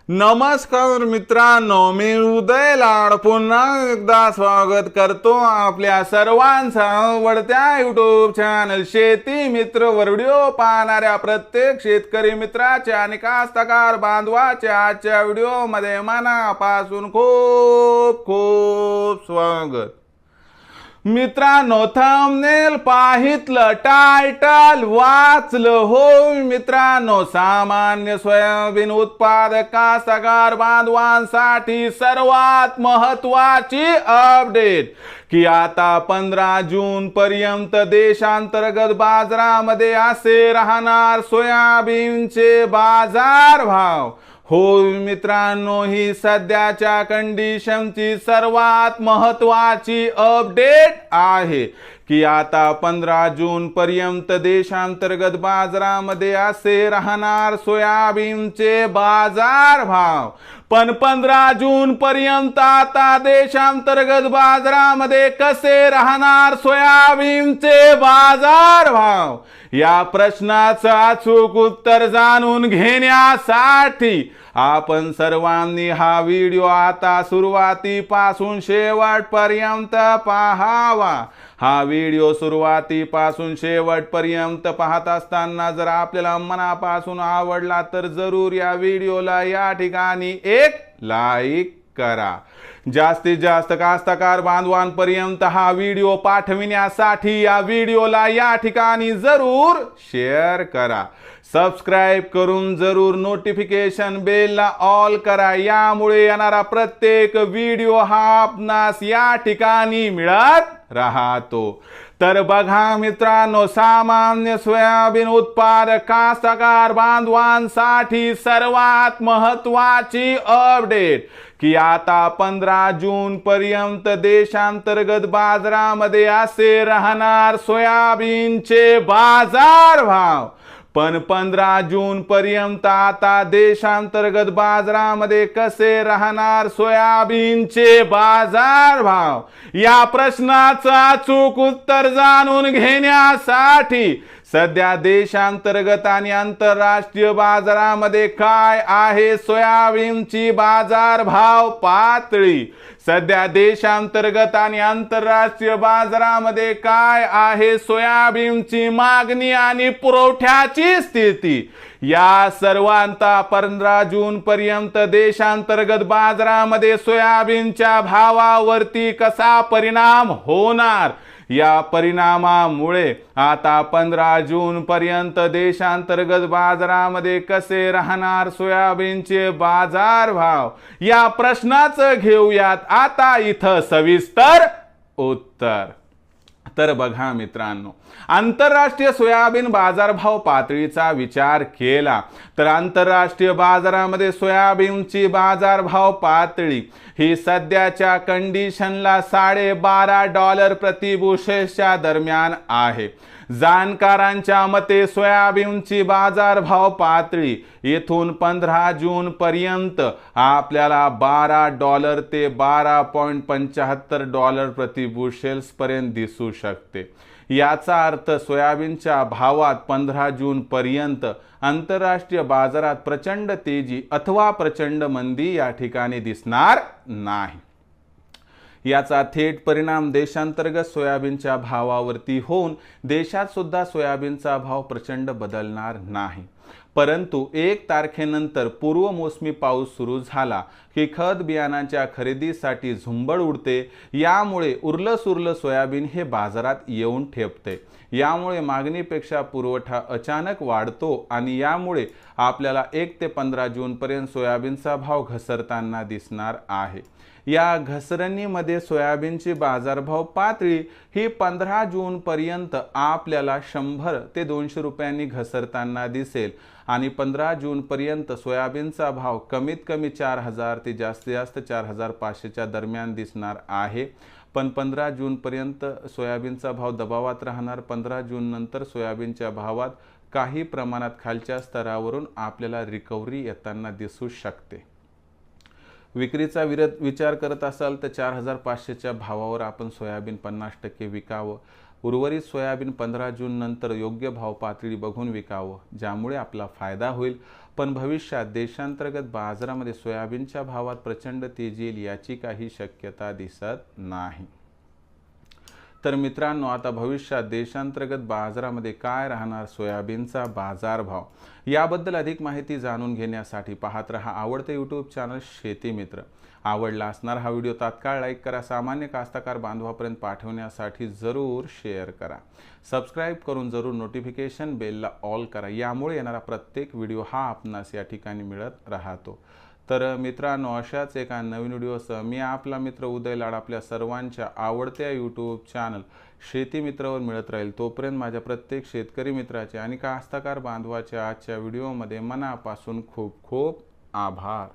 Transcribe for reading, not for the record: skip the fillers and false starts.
नमस्कार मित्रांनो, मी उदय लाड पुन्हा एकदा स्वागत करतो आपल्या सर्वांचा आवडत्या युट्यूब चॅनल शेती मित्र वर व्हिडिओ पाहणाऱ्या प्रत्येक शेतकरी मित्राच्या आणि कास्तकार बांधवाच्या आजच्या व्हिडिओमध्ये मनापासून खूप खूप स्वागत। मित्रांनो, थंबनेल पाहितलं, टायटल वाचलं हो मित्रांनो, सामान्य सोयाबीन उत्पादक कास्तकार बांधवांसाठी सर्वात महत्त्वाची अपडेट की आता 15 जून पर्यंत देशांतर्गत बाजारामध्ये असे राहणार सोयाबीनचे बाजार भाव। हो मित्रांनो, ही सध्याच्या कंडिशनची सर्वात महत्त्वाची अपडेट आहे की आता 15 जून पर्यंत देशांतर्गत बाजारामध्ये असे राहणार सोयाबीनचे बाजार भाव। पण 15 जून पर्यंत आता देशांतर्गत बाजारामध्ये कसे राहणार सोयाबीनचे बाजार भाव, या प्रश्नाचं अचूक उत्तर जाणून घेण्यासाठी आपण सर्वांनी हा व्हिडिओ आता सुरुवातीपासून शेवटपर्यंत पाहावा। हा व्हिडिओ सुरुवातीपासून शेवटपर्यंत पाहत असताना जर आपल्याला मनापासून आवडला तर जरूर या व्हिडिओला या ठिकाणी एक लाईक करा। जास्तीत जास्त कास्तकार बांधवांपर्यंत हा व्हिडिओ पाठविण्यासाठी या व्हिडिओला या ठिकाणी जरूर शेअर करा। सबस्क्राइब करून जरूर नोटिफिकेशन बेलला ऑल करा, यामुळे येणारा प्रत्येक व्हिडिओ हा आपणास या ठिकाणी मिळत राहतो। तर बघा मित्रांनो, सामान्य सोयाबीन उत्पादक कास्तकार बांधवांसाठी सर्वात महत्त्वाची अपडेट की आता 15 जून पर्यंत देशांतर्गत बाजारामध्ये असे राहणार सोयाबीनचे बाजार भाव। पण 15 जून पर्यंत आता देशांतर्गत बाजारामध्ये कसे राहणार सोयाबीनचे बाजार भाव, या प्रश्नाचं अचूक उत्तर जाणून घेण्यासाठी सध्या देशांतर्गत आणि आंतरराष्ट्रीय बाजारामध्ये काय आहे सोयाबीनची बाजार भाव पातळी, सध्या देशांतर्गत आणि आंतरराष्ट्रीय बाजारामध्ये काय आहे सोयाबीनची मागणी आणि पुरवठ्याची स्थिती, या सर्वांचा 15 जून पर्यंत देशांतर्गत बाजारामध्ये सोयाबीनच्या भावावरती कसा परिणाम होणार, या परिणामामुळे आता 15 जून पर्यंत देशांतर्गत बाजारामध्ये कसे राहणार सोयाबीनचे बाजार भाव, या प्रश्नाचं घेऊयात आता इथं सविस्तर उत्तर। तर बघा मित्रांनो, आंतरराष्ट्रीय सोयाबीन बाजारभाव पातळीचा विचार केला तर आंतरराष्ट्रीय बाजारामध्ये सोयाबीनची बाजारभाव पातळी ही सध्याच्या कंडिशनला $12.5 प्रति बुशेलच्या दरम्यान आहे। जाणकारांच्या मते सोयाबीनची बाजारभाव पातळी येथून 15 जून पर्यंत आपल्याला $12 ते $12.75 प्रति बुशेल्स पर्यंत दिसू शकते। याचा अर्थ सोयाबीनच्या भावात 15 जून पर्यंत आंतरराष्ट्रीय बाजारात प्रचंड तेजी अथवा प्रचंड मंदी या ठिकाणी दिसणार नाही। याचा थेट परिणाम देशांतर्गत सोयाबीनच्या भावावरती होऊन देशात सुद्धा सोयाबीनचा भाव प्रचंड बदलणार नाही। परंतु 1 तारखेनंतर पूर्व मोसमी पाऊस सुरू झाला की खत बियाणांच्या खरेदीसाठी झुंबड उडते, यामुळे उरलं सुरलं सोयाबीन हे बाजारात येऊन ठेपते। यामुळे मागणीपेक्षा पुरवठा अचानक वाढतो आणि यामुळे आपल्याला 1 ते 15 जून पर्यंत सोयाबीनचा भाव घसरताना दिसणार आहे। या घसरणीमध्ये सोयाबीनची बाजारभाव पातळी ही 15 जून पर्यंत आपल्याला 100 ते 200 रुपयांनी घसरताना दिसेल आणि 15 जून पर्यंत सोयाबीनचा भाव कमीत कमी 4000 ते जास्तीत जास्त 4500च्या दरम्यान दिसणार आहे। पण 15 जून पर्यंत सोयाबीनचा भाव दबावात राहणार। 15 जून नंतर सोयाबीनच्या भावात काही प्रमाणात खालच्या स्तरावरून आपल्याला रिकव्हरी येताना दिसू शकते। विक्रीचा विचार करत असाल तर 4500च्या भावावर आपण सोयाबीन 50% विकावं। उर्वरित सोयाबीन 15 जून नंतर योग्य भाव पातळी बघून विकावं, ज्यामुळे आपला फायदा होईल। पण भविष्यात देशांतर्गत बाजारामध्ये सोयाबीनच्या भावात प्रचंड तेजी येईल याची काही शक्यता दिसत नाही। तर मित्रांनो, आता भविष्यात देशांतर्गत बाजारामध्ये काय राहणार सोयाबीनचा बाजारभाव, याबद्दल अधिक माहिती जाणून घेण्यासाठी पाहत रहा आवडते यूट्यूब चॅनल शेती मित्र। आवडला असणार हा व्हिडिओ तात्काळ लाईक करा, सामान्य कास्तकार बांधवापर्यंत पाठवण्यासाठी जरूर शेअर करा, सबस्क्राईब करून जरूर नोटिफिकेशन बेलला ऑल करा, यामुळे येणारा प्रत्येक व्हिडिओ हा आपणास या ठिकाणी मिळत राहतो। तर मित्रांनो, अशाच एका नवीन व्हिडिओसह मी आपला मित्र उदय लाड आपल्या सर्वांच्या आवडत्या यूट्यूब चॅनल शेती मित्रावर मिळत राहील। तोपर्यंत माझ्या प्रत्येक शेतकरी मित्राचे आणि कास्तकार बांधवाच्या आजच्या व्हिडिओमध्ये मनापासून खूप खूप आभार।